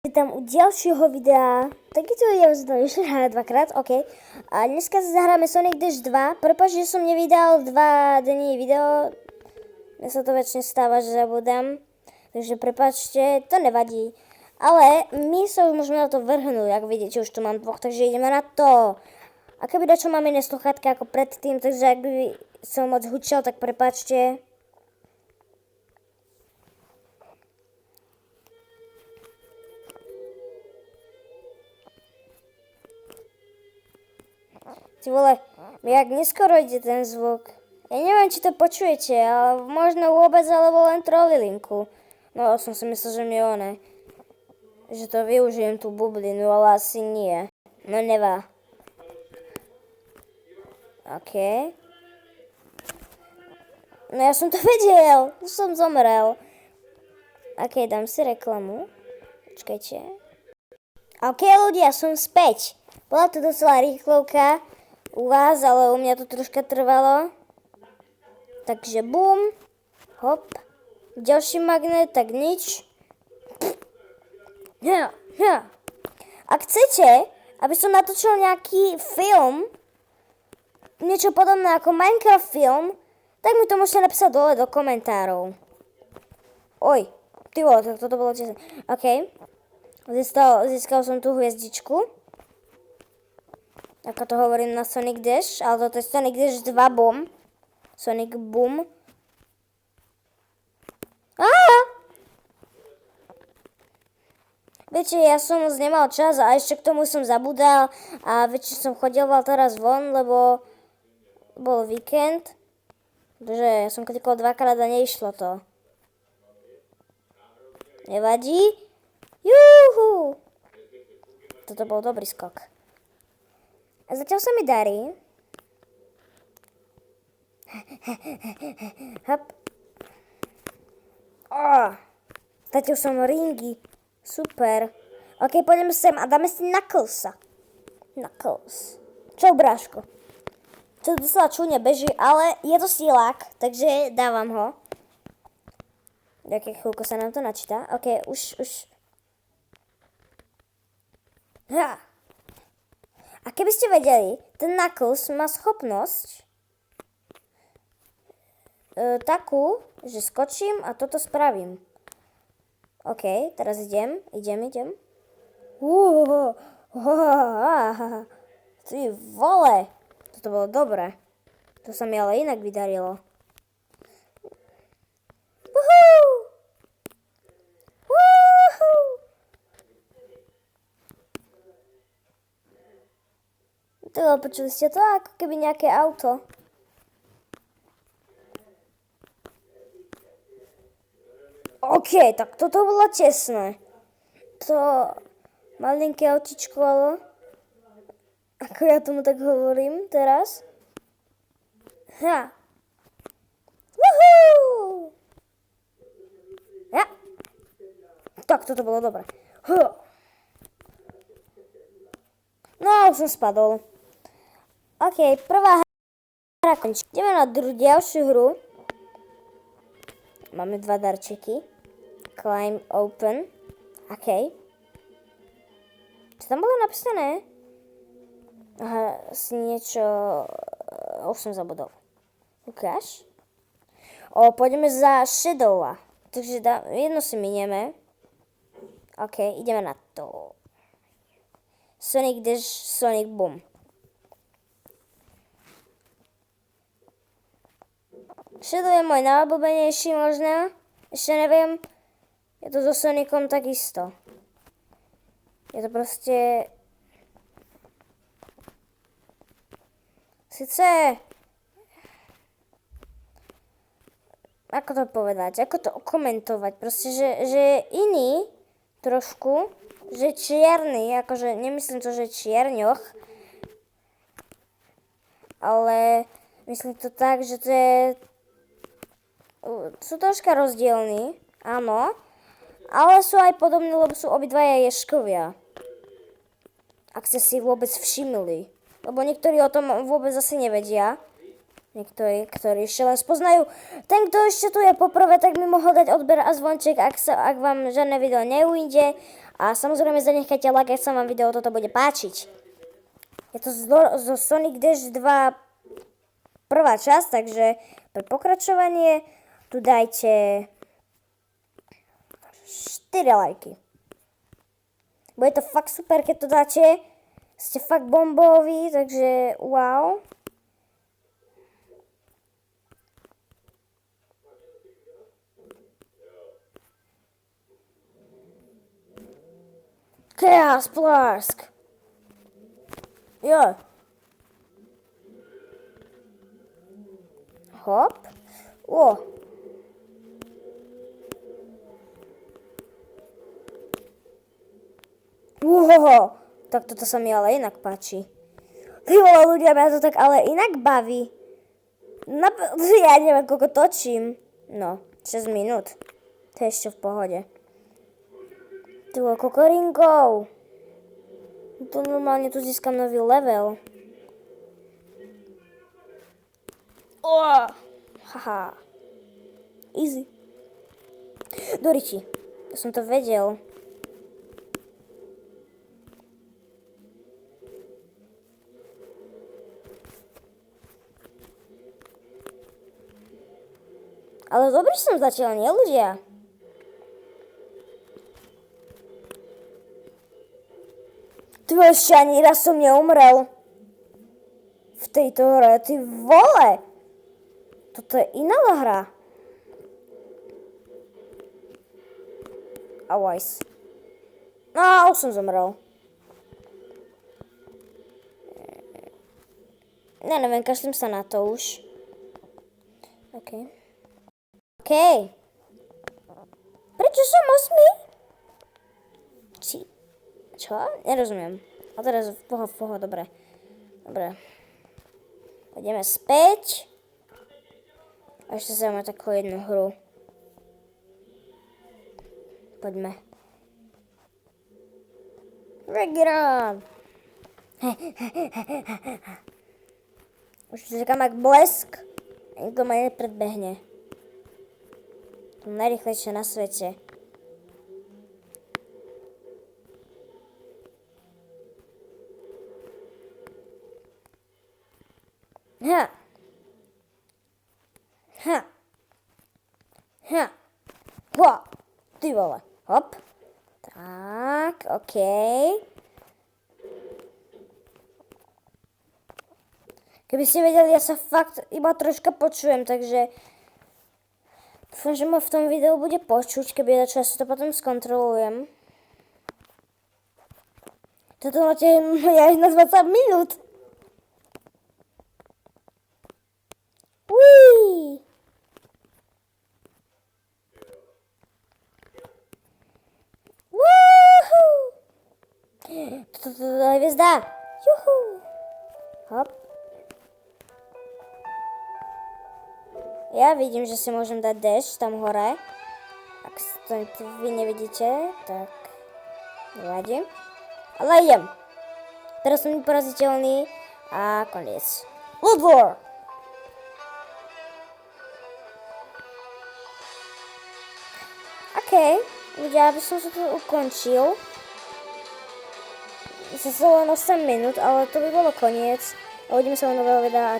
Vítam u ďalšieho videa. Takýto video som to ešte hrala dvakrát, ok. A dneska sa zahráme Sonic Dash 2. Prepáč, že som nevydal 2 dní video. Mne sa to väčšine stáva, že zabudám. Takže prepáčte, to nevadí. Ale my sa už môžeme na to vrhnúť, ako vidíte, už tu mám dvoch, takže ideme na to. A keby dačo mám iné sluchátka ako predtým, takže ak by som moc hučal, tak prepáčte. Ty vole, jak neskoro ide ten zvuk. Ja neviem, či to počujete, ale možno vôbec, alebo len trolilinku. No, som si myslel, že mi oné. Že to využijem tú bublinu, ale asi nie. No nevá. OK. No ja som to vedel. Už som zomrel. OK, dám si reklamu. Počkajte. OK, ľudia, som späť. Bola to docela rýchlovka u vás, ale u mňa to troška trvalo. Takže bum, hop, ďalší magnet, tak nič. Ak chcete, aby som natočil nejaký film, niečo podobné ako Minecraft film, tak mi to môžete napísať dole do komentárov. Oj, ty vole, toto bolo tesné. OK, získal som tú hviezdičku. Ako to hovorím na Sonic Dash, ale toto je Sonic Dash 2 Boom. Sonic Boom. Viete, ja som moc nemal čas a ešte k tomu som zabudal a väčšie som chodieval teraz von, lebo bol víkend. Takže ja som klikol dvakrát a neišlo to. Nevadí? Juhu! Toto bol dobrý skok. A zatiaľ sa mi darí. Hop. Zatiaľ som ringy. Super. OK, poďme sem a dáme si Knucklesa. Knuckles. Čo, bráško? Čo docela čúne beží, ale je to silák, takže dávam ho. Ďakujem, chvíľko sa nám to načíta. OK, už. A keby ste vedeli, ten Knuckles má schopnosť takú, že skočím a toto spravím. OK, teraz idem. Ty vole, toto bolo dobré. To sa mi ale inak vydarilo. Teda počuli ste to ako keby nejaké auto. OK, tak toto bolo tesné. To malinké autičko, ale ako ja tomu tak hovorím teraz. Woohoo! Tak toto bolo dobré. No, už som spadol. OK, prvá hra končí. Ideme na ďalšiu hru. Máme 2 darčeky. Climb open. OK. Čo tam bolo napísané? Aha, si niečo... Už som zabudol. Ukáž. Pôjdeme za Shadowa. Takže jedno si minieme. OK, ideme na to. Sonic Dash, Sonic Boom. Shadow je môj najobľúbenejší možno. Ešte neviem. Je to so Sonicom takisto. Je to proste... Sice... Ako to povedať? Ako to komentovať? Proste, že je iný trošku. Že čierny. Akože nemyslím to, že čierňoch. Ale myslím to tak, že to je... Sú troška rozdielní, áno, ale sú aj podobní, lebo sú obidvaja ješkovia. Ak ste si vôbec všimli. Lebo niektorí o tom vôbec asi nevedia. Niektorí, ktorí ešte len spoznajú. Ten, kto ešte tu je poprvé, tak mi mohol dať odber a zvonček, ak vám žiadne video neujde. A samozrejme zanechajte like, ak sa vám video toto bude páčiť. Je to zo Sonic Dash 2 prvá časť, takže pre pokračovanie tu dajte 4 lajky. Bude to fakt super, keď to dáte. Ste fakt bomboví, takže wow. Chaos Blask. Jo. Hop. O. Uhoho. Tak toto sa mi ale inak páči. Ty vole, ľudia, mňa to tak ale inak baví. Ja neviem, koľko točím. No, 6 minút. To je ešte v pohode. Ty vole, kokorinkou. To normálne tu získam nový level. Haha. Easy. Doriči. Ja som to vedel. Ale dobrý som zatiaľ, nie ľudia? Ty ešte ani raz som neumrel. V tejto hre, ty vole. Toto je iná hra. Awajs. No, už som zomrel. Neviem, kašlím sa na to už. OK. Prečo som 8? Čo? Nerozumiem. A teraz poho, dobre. Dobre. Poďme späť. A ešte sa máme takú jednu hru. Poďme. Regiram. Už čakám jak blesk. A nikto ma nepredbehne. To najrýchlejšie na svete. Ha. Ty vole. Hop. Tak, OK. Keby ste vedeli, ja sa fakt iba troška počujem, takže dúfam, že ma v tom videu bude počuť, keby je čo, ja si to potom skontrolujem. Toto máte aj na 20 minút. Uí. Woohoo. Toto je hviezda. Juhu. Hop. Ja vidím, že si môžem dať dash tam hore. Ak to vy nevidíte, tak nevadí. Ale idem. Teraz som neporaziteľný a koniec. Loot War! OK, ľudia, aby som sa tu ukončil. Zase len 8 minút, ale to by bolo koniec. A uvidíme sa u nového videa a čau.